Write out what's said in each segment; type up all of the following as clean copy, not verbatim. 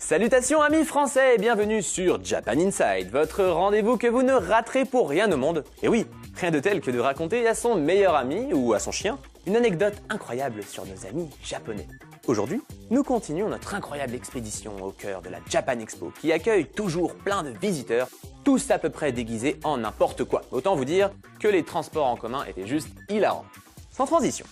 Salutations amis français et bienvenue sur Japan Inside, votre rendez-vous que vous ne raterez pour rien au monde. Et oui, rien de tel que de raconter à son meilleur ami ou à son chien une anecdote incroyable sur nos amis japonais. Aujourd'hui, nous continuons notre incroyable expédition au cœur de la Japan Expo qui accueille toujours plein de visiteurs, tous à peu près déguisés en n'importe quoi. Autant vous dire que les transports en commun étaient juste hilarants. Sans transition.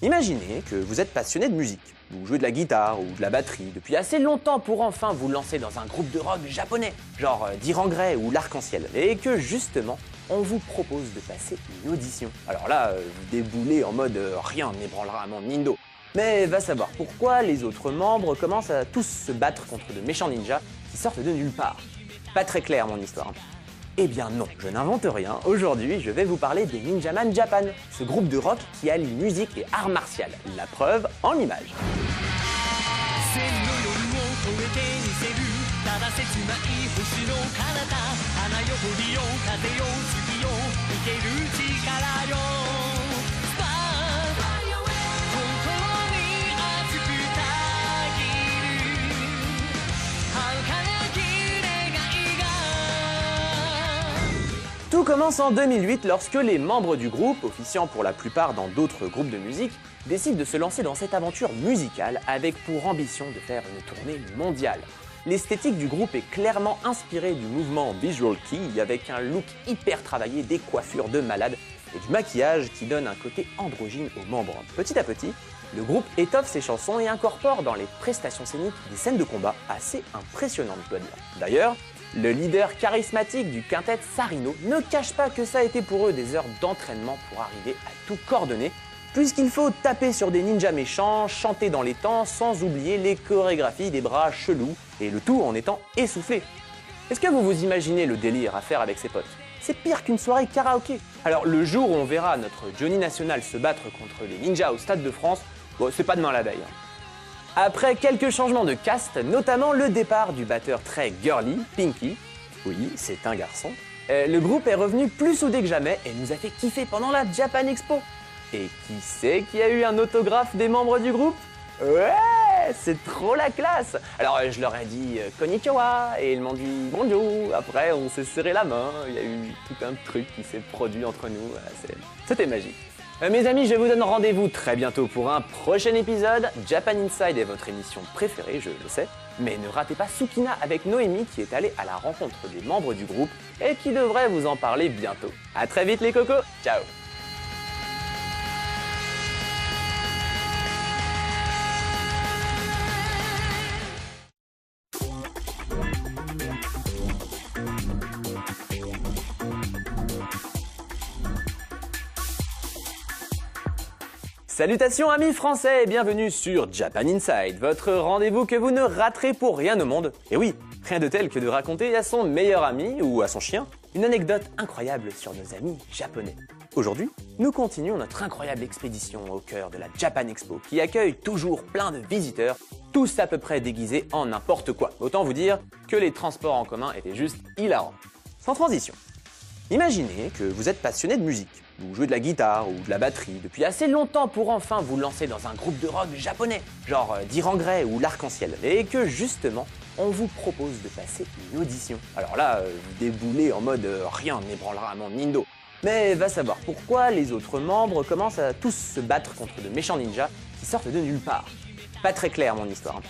Imaginez que vous êtes passionné de musique. Vous jouez de la guitare ou de la batterie depuis assez longtemps pour enfin vous lancer dans un groupe de rock japonais, genre d'Iran Grey ou l'Arc-en-Ciel, et que justement, on vous propose de passer une audition. Alors là, vous déboulez en mode rien n'ébranlera mon Nindo. Mais va savoir pourquoi les autres membres commencent à tous se battre contre de méchants ninjas qui sortent de nulle part. Pas très clair mon histoire. Eh bien non, je n'invente rien. Aujourd'hui, je vais vous parler des Ninjaman Japan, ce groupe de rock qui allie musique et art martial. La preuve en images. Tout commence en 2008 lorsque les membres du groupe, officiant pour la plupart dans d'autres groupes de musique, décident de se lancer dans cette aventure musicale avec pour ambition de faire une tournée mondiale. L'esthétique du groupe est clairement inspirée du mouvement Visual Kei avec un look hyper travaillé, des coiffures de malade et du maquillage qui donne un côté androgyne aux membres. Petit à petit, le groupe étoffe ses chansons et incorpore dans les prestations scéniques des scènes de combat assez impressionnantes, je dois dire. D'ailleurs, le leader charismatique du quintet Sarino ne cache pas que ça a été pour eux des heures d'entraînement pour arriver à tout coordonner, puisqu'il faut taper sur des ninjas méchants, chanter dans les temps, sans oublier les chorégraphies des bras chelous, et le tout en étant essoufflé. Est-ce que vous vous imaginez le délire à faire avec ses potes? C'est pire qu'une soirée karaoké. Alors le jour où on verra notre Johnny National se battre contre les ninjas au Stade de France, bon, c'est pas demain la veille. Après quelques changements de cast, notamment le départ du batteur très girly, Pinky, oui, c'est un garçon, le groupe est revenu plus soudé que jamais et nous a fait kiffer pendant la Japan Expo. Et qui c'est qui a eu un autographe des membres du groupe? Ouais, c'est trop la classe. Alors je leur ai dit konnichiwa et ils m'ont dit bonjour. Après on s'est serré la main, il y a eu tout un truc qui s'est produit entre nous, c'était magique. Mes amis, je vous donne rendez-vous très bientôt pour un prochain épisode. Japan Inside est votre émission préférée, je le sais. Mais ne ratez pas Sukina avec Noémie qui est allée à la rencontre des membres du groupe et qui devrait vous en parler bientôt. A très vite les cocos, ciao! Salutations amis français et bienvenue sur Japan Inside, votre rendez-vous que vous ne raterez pour rien au monde. Et oui, rien de tel que de raconter à son meilleur ami ou à son chien une anecdote incroyable sur nos amis japonais. Aujourd'hui, nous continuons notre incroyable expédition au cœur de la Japan Expo qui accueille toujours plein de visiteurs, tous à peu près déguisés en n'importe quoi. Autant vous dire que les transports en commun étaient juste hilarants. Sans transition. Imaginez que vous êtes passionné de musique. Vous jouez de la guitare ou de la batterie depuis assez longtemps pour enfin vous lancer dans un groupe de rock japonais, genre d'Iran Grey ou l'Arc-en-Ciel, et que justement, on vous propose de passer une audition. Alors là, vous déboulez en mode rien n'ébranlera mon Nindo. Mais va savoir pourquoi les autres membres commencent à tous se battre contre de méchants ninjas qui sortent de nulle part. Pas très clair mon histoire.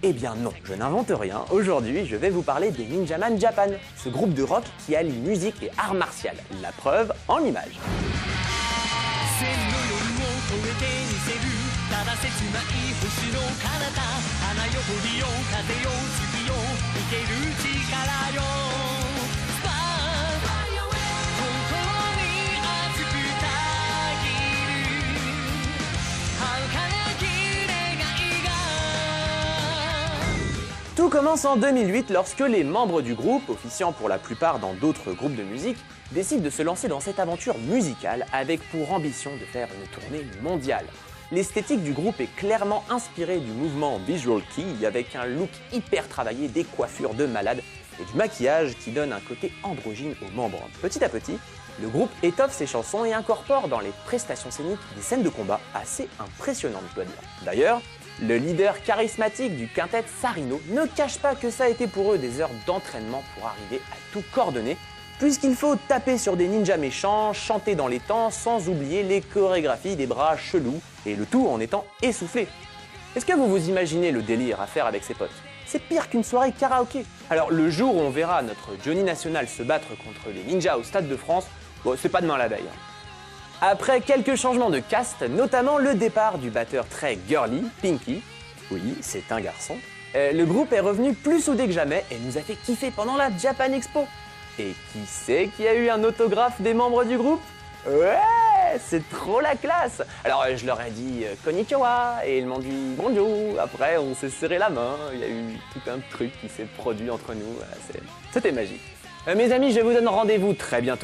Eh bien non, je n'invente rien. Aujourd'hui, je vais vous parler des Ninjaman Japan, ce groupe de rock qui allie musique et art martial. La preuve en images. Tout commence en 2008 lorsque les membres du groupe, officiant pour la plupart dans d'autres groupes de musique, décident de se lancer dans cette aventure musicale avec pour ambition de faire une tournée mondiale. L'esthétique du groupe est clairement inspirée du mouvement Visual Kei avec un look hyper travaillé, des coiffures de malade et du maquillage qui donne un côté androgyne aux membres. Petit à petit, le groupe étoffe ses chansons et incorpore dans les prestations scéniques des scènes de combat assez impressionnantes, je dois dire. D'ailleurs, Le leader charismatique du quintet Sarino ne cache pas que ça a été pour eux des heures d'entraînement pour arriver à tout coordonner, puisqu'il faut taper sur des ninjas méchants, chanter dans les temps, sans oublier les chorégraphies des bras chelous, et le tout en étant essoufflé. Est-ce que vous vous imaginez le délire à faire avec ses potes? C'est pire qu'une soirée karaoké. Alors le jour où on verra notre Johnny National se battre contre les ninjas au Stade de France, bon, c'est pas demain la veille. Après quelques changements de cast, notamment le départ du batteur très girly, Pinky, oui, c'est un garçon, le groupe est revenu plus soudé que jamais et nous a fait kiffer pendant la Japan Expo. Et qui c'est qui a eu un autographe des membres du groupe? Ouais, c'est trop la classe. Alors je leur ai dit konnichiwa et ils m'ont dit bonjour. Après on s'est serré la main, il y a eu tout un truc qui s'est produit entre nous, voilà, c'était magique. Mes amis, je vous donne rendez-vous très bientôt